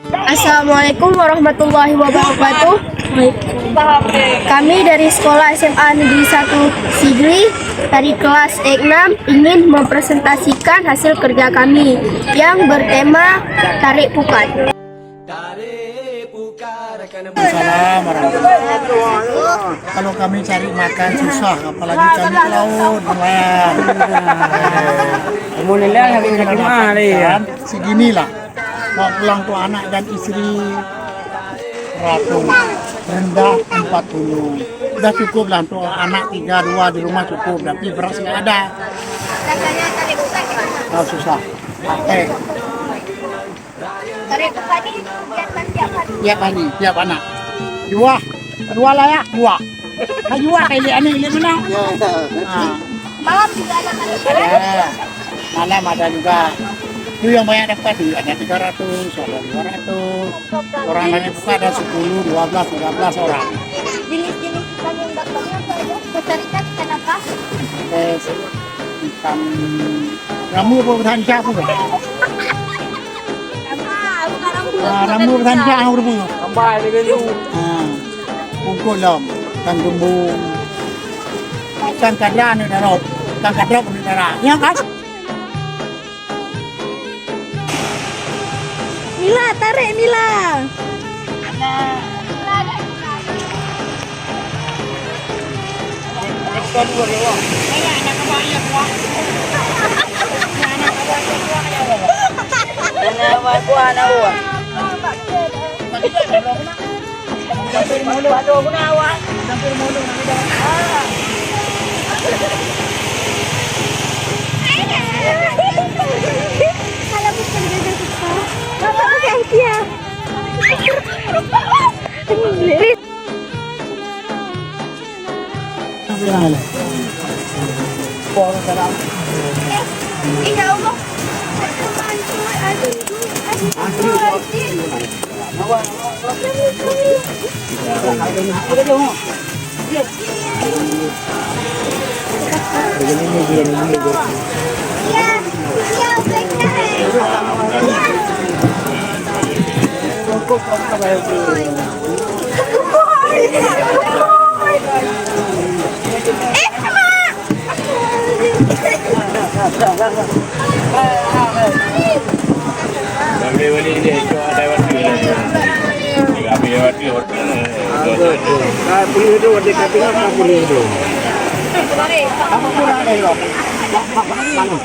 Assalamualaikum warahmatullahi wabarakatuh. Kami dari Sekolah SMA Negeri 1 Sigli dari kelas E6 ingin mempresentasikan hasil kerja kami yang bertema Tarik Pukat. Assalamualaikum warahmatullahi wabarakatuh. Kalau kami cari makan susah, apalagi kami ke laut nelayan. Alhamdulillah kami kan seginilah. Mau pulang tuh anak dan istri 100, rendah 40. Udah cukup lah untuk anak 3-2 di rumah cukup, tapi beras nggak ada. Kalau susah. Tarik Pukat ini Tiap hari, tiap anak. Dua lah ya, dua. Dua kali ini mana? malam juga ada tarik pukat. Malam ada juga. Itu yang banyak dapat ada 300, ada 200. Orang lain buka ada 10, 12, 13 orang. Jenis-jenis ikan yang dapatnya apa aja? Cari-cari ikan apa? Ikan ramu apa bertahan siapa? Ramu bertahan siapa berapa? Sampai dengan tu. Bungkul lom, ikan gembung, ikan kadra ni darab, ikan kadra pun darab. Ya kan? Mila, tarik Mila. Beli dia cuma ada waktu ni. Jika ambil waktu hotel. Boleh itu ada kaping apa boleh itu. Apa kurang dari lo? Mana?